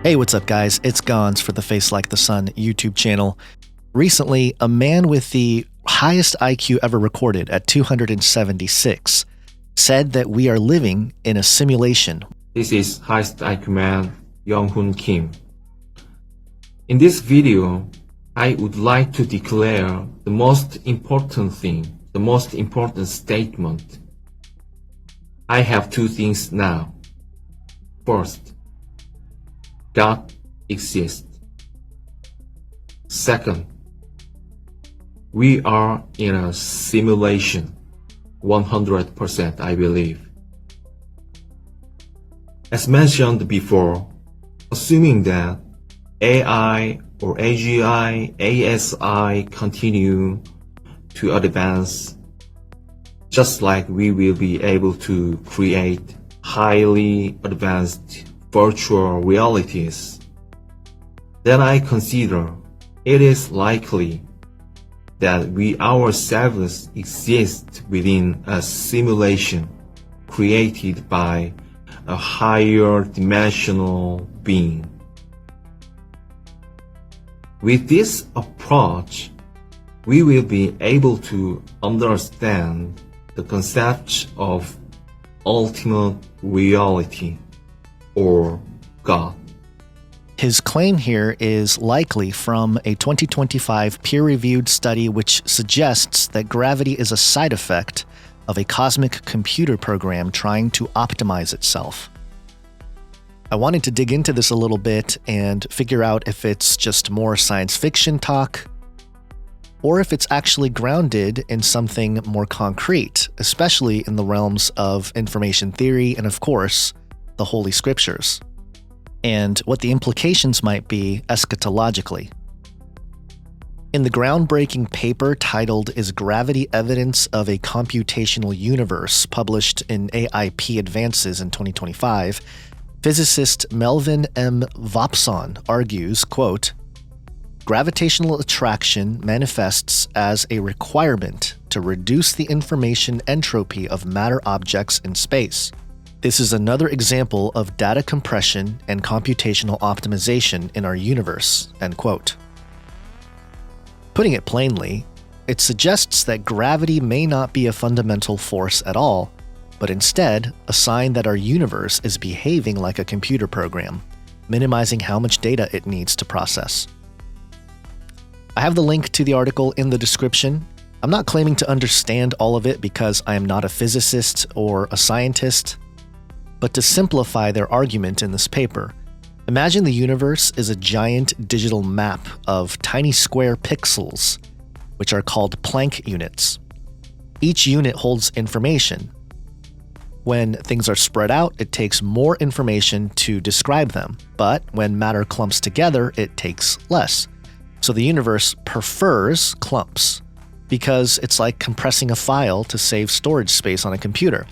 Hey, what's up, guys? It's Gons for the FaceLikeTheSun YouTube channel. Recently, a man with the highest IQ ever recorded at 276 said that we are living in a simulation. This is highest IQ man Young-Hoon Kim. In this video, I would like to declare the most important thing, the most important statement. I have two things now. First, God exists. Second, we are in a simulation, 100% I believe. As mentioned before, assuming that AI or AGI, ASI continue to advance, just like we will be able to create highly advanced virtual realities, then I consider it is likely that we ourselves exist within a simulation created by a higher dimensional being. With this approach, we will be able to understand the concept of ultimate reality, or God. His claim here is likely from a 2025 peer-reviewed study which suggests that gravity is a side effect of a cosmic computer program trying to optimize itself. I wanted to dig into this a little bit and figure out if it's just more science fiction talk, or if it's actually grounded in something more concrete, especially in the realms of information theory and, of course, the Holy Scriptures, and what the implications might be eschatologically. In the groundbreaking paper titled "Is Gravity Evidence of a Computational Universe?" published in AIP Advances in 2025, physicist Melvin M. Vopson argues, quote, "Gravitational attraction manifests as a requirement to reduce the information entropy of matter objects in space. This is another example of data compression and computational optimization in our universe," end quote. Putting it plainly, it suggests that gravity may not be a fundamental force at all, but instead a sign that our universe is behaving like a computer program, minimizing how much data it needs to process. I have the link to the article in the description. I'm not claiming to understand all of it because I am not a physicist or a scientist. But to simplify their argument in this paper, imagine the universe is a giant digital map of tiny square pixels, which are called Planck units. Each unit holds information. When things are spread out, it takes more information to describe them, but when matter clumps together, it takes less. So the universe prefers clumps, because it's like compressing a file to save storage space on a computer.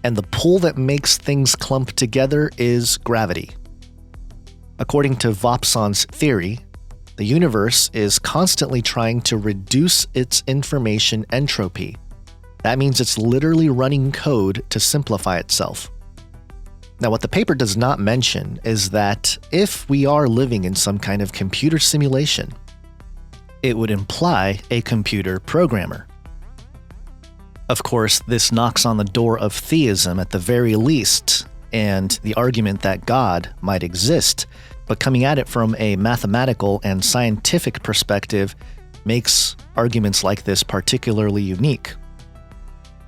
And the pull that makes things clump together is gravity. According to Vopson's theory, the universe is constantly trying to reduce its information entropy. That means it's literally running code to simplify itself. Now, what the paper does not mention is that if we are living in some kind of computer simulation, it would imply a computer programmer. Of course, this knocks on the door of theism at the very least, and the argument that God might exist, but coming at it from a mathematical and scientific perspective makes arguments like this particularly unique.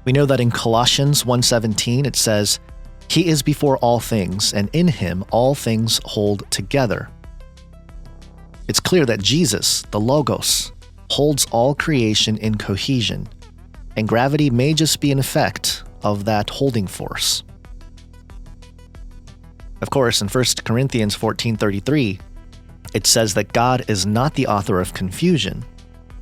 We know that in Colossians 1:17 it says, "He is before all things, and in him all things hold together." It's clear that Jesus, the Logos, holds all creation in cohesion, and gravity may just be an effect of that holding force. Of course, in 1 Corinthians 14:33, it says that God is not the author of confusion,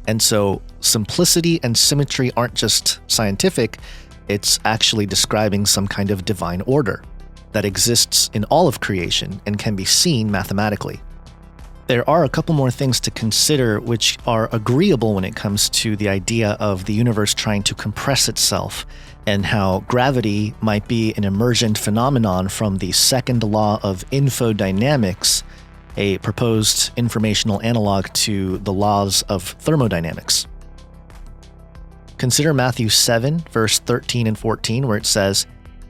and so simplicity and symmetry aren't just scientific, it's actually describing some kind of divine order that exists in all of creation and can be seen mathematically. There are a couple more things to consider which are agreeable when it comes to the idea of the universe trying to compress itself, and how gravity might be an emergent phenomenon from the second law of infodynamics, a proposed informational analog to the laws of thermodynamics. Consider Matthew 7, verse 13 and 14, where it says,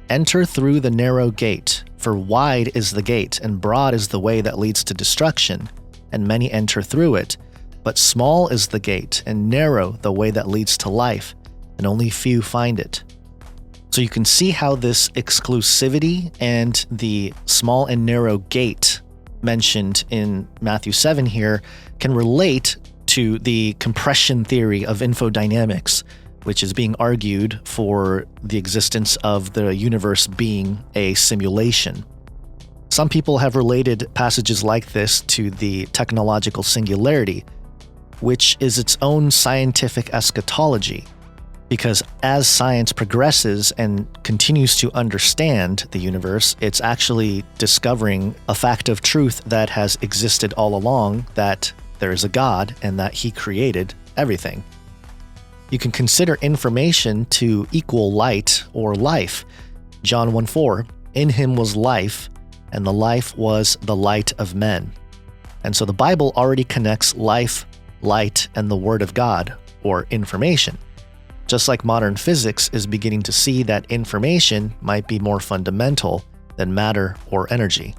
"Enter through the narrow gate, for wide is the gate, and broad is the way that leads to destruction, and many enter through it. But small is the gate, and narrow the way that leads to life, and only few find it." So you can see how this exclusivity and the small and narrow gate mentioned in Matthew 7 here can relate to the compression theory of infodynamics, which is being argued for the existence of the universe being a simulation. Some people have related passages like this to the technological singularity, which is its own scientific eschatology, because as science progresses and continues to understand the universe, it's actually discovering a fact of truth that has existed all along, that there is a God and that He created everything. You can consider information to equal light or life. John 1:4, "In Him was life, and the life was the light of men." And so the Bible already connects life, light, and the Word of God, or information. Just like modern physics is beginning to see that information might be more fundamental than matter or energy.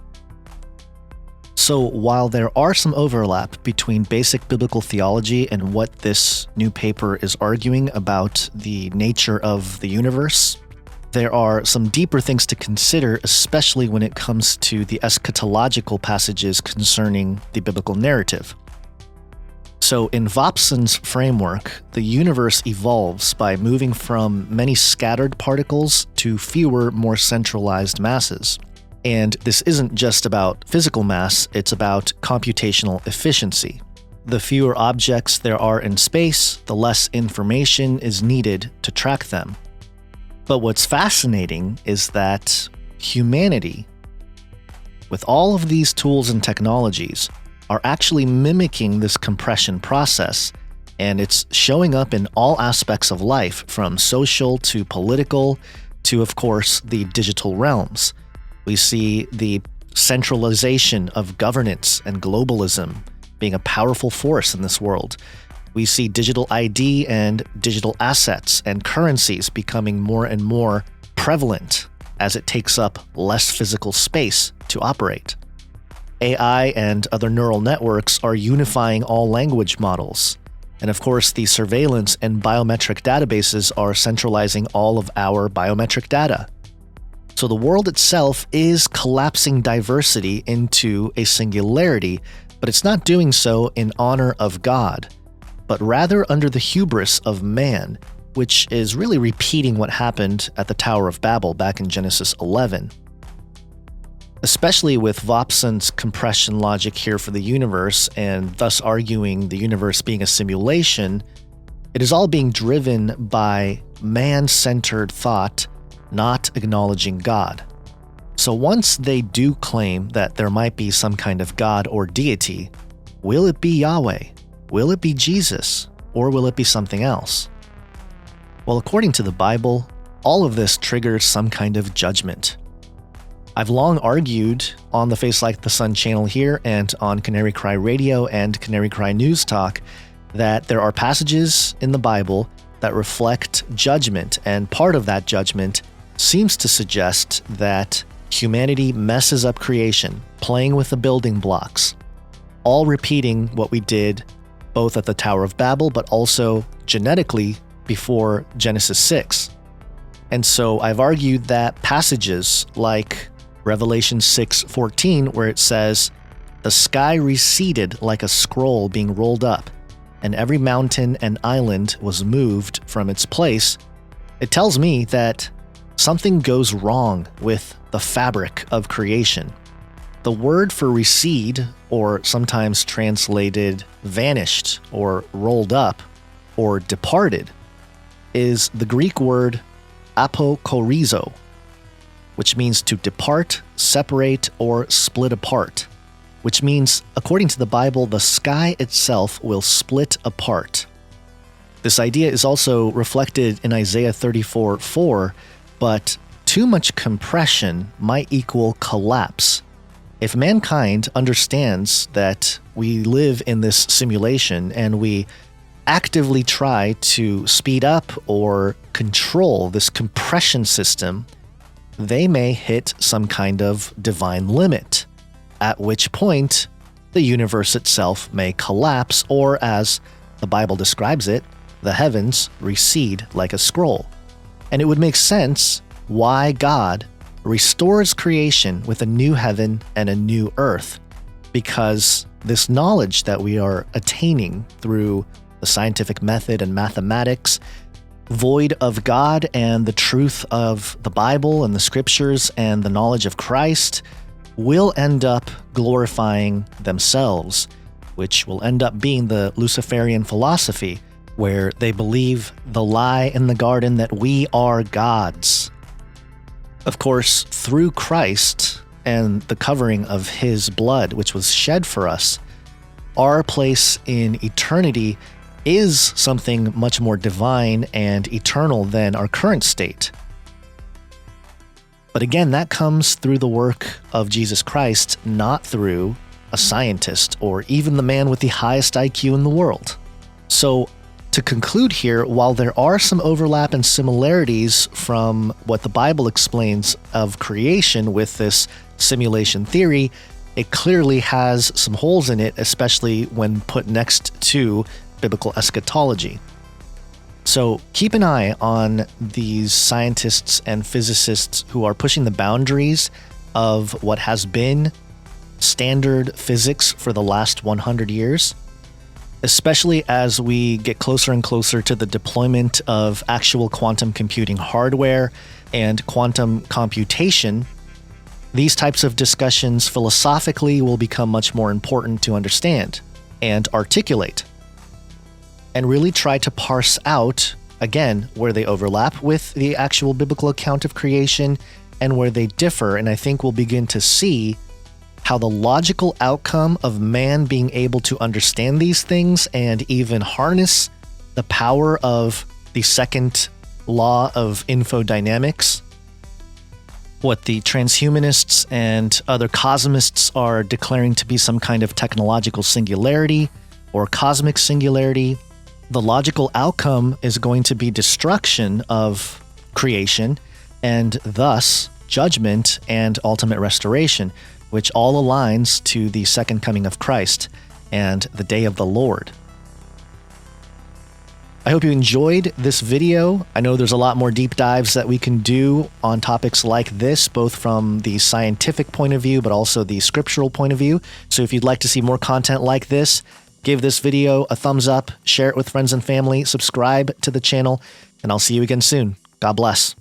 So while there are some overlap between basic biblical theology and what this new paper is arguing about the nature of the universe, there are some deeper things to consider, especially when it comes to the eschatological passages concerning the biblical narrative. So in Vopson's framework, the universe evolves by moving from many scattered particles to fewer, more centralized masses. And this isn't just about physical mass, it's about computational efficiency. The fewer objects there are in space, the less information is needed to track them. But what's fascinating is that humanity, with all of these tools and technologies, are actually mimicking this compression process, and it's showing up in all aspects of life, from social to political to, of course, the digital realms. We see the centralization of governance and globalism being a powerful force in this world. We see digital ID and digital assets and currencies becoming more and more prevalent as it takes up less physical space to operate. AI and other neural networks are unifying all language models. And of course, the surveillance and biometric databases are centralizing all of our biometric data. So the world itself is collapsing diversity into a singularity, but it's not doing so in honor of God, but rather under the hubris of man, which is really repeating what happened at the Tower of Babel back in Genesis 11. Especially with Vopson's compression logic here for the universe, and thus arguing the universe being a simulation, it is all being driven by man-centered thought, not acknowledging God. So once they do claim that there might be some kind of God or deity, will it be Yahweh? Will it be Jesus? Or will it be something else? Well, according to the Bible, all of this triggers some kind of judgment. I've long argued on the Face Like the Sun channel here and on Canary Cry Radio and Canary Cry News Talk that there are passages in the Bible that reflect judgment, and part of that judgment seems to suggest that humanity messes up creation, playing with the building blocks, all repeating what we did both at the Tower of Babel but also genetically before Genesis 6. And so I've argued that passages like Revelation 6:14, where it says, "The sky receded like a scroll being rolled up, and every mountain and island was moved from its place," it tells me that something goes wrong with the fabric of creation. The word for recede, or sometimes translated vanished or rolled up or departed, is the Greek word apokorizo, which means to depart, separate, or split apart. which means, according to the Bible, the sky itself will split apart. This idea is also reflected in Isaiah 34:4, but too much compression might equal collapse. If mankind understands that we live in this simulation and we actively try to speed up or control this compression system, they may hit some kind of divine limit, at which point the universe itself may collapse, or as the Bible describes it, the heavens recede like a scroll. And it would make sense why God restores creation with a new heaven and a new earth, because this knowledge that we are attaining through the scientific method and mathematics, void of God and the truth of the Bible and the scriptures and the knowledge of Christ, will end up glorifying themselves, which will end up being the Luciferian philosophy, where they believe the lie in the garden that we are gods. Of course, through Christ and the covering of his blood, which was shed for us, our place in eternity is something much more divine and eternal than our current state. But again, that comes through the work of Jesus Christ, not through a scientist or even the man with the highest IQ in the world. So, to conclude here, while there are some overlap and similarities from what the Bible explains of creation with this simulation theory, it clearly has some holes in it, especially when put next to biblical eschatology. So keep an eye on these scientists and physicists who are pushing the boundaries of what has been standard physics for the last 100 years. Especially as we get closer and closer to the deployment of actual quantum computing hardware and quantum computation, these types of discussions philosophically will become much more important to understand and articulate, and really try to parse out, again, where they overlap with the actual biblical account of creation and where they differ. And I think we'll begin to see how the logical outcome of man being able to understand these things and even harness the power of the second law of infodynamics, what the transhumanists and other cosmists are declaring to be some kind of technological singularity or cosmic singularity, the logical outcome is going to be destruction of creation and thus judgment and ultimate restoration, which all aligns to the second coming of Christ and the day of the Lord. I hope you enjoyed this video. I know there's a lot more deep dives that we can do on topics like this, both from the scientific point of view, but also the scriptural point of view. So if you'd like to see more content like this, give this video a thumbs up, share it with friends and family, subscribe to the channel, and I'll see you again soon. God bless.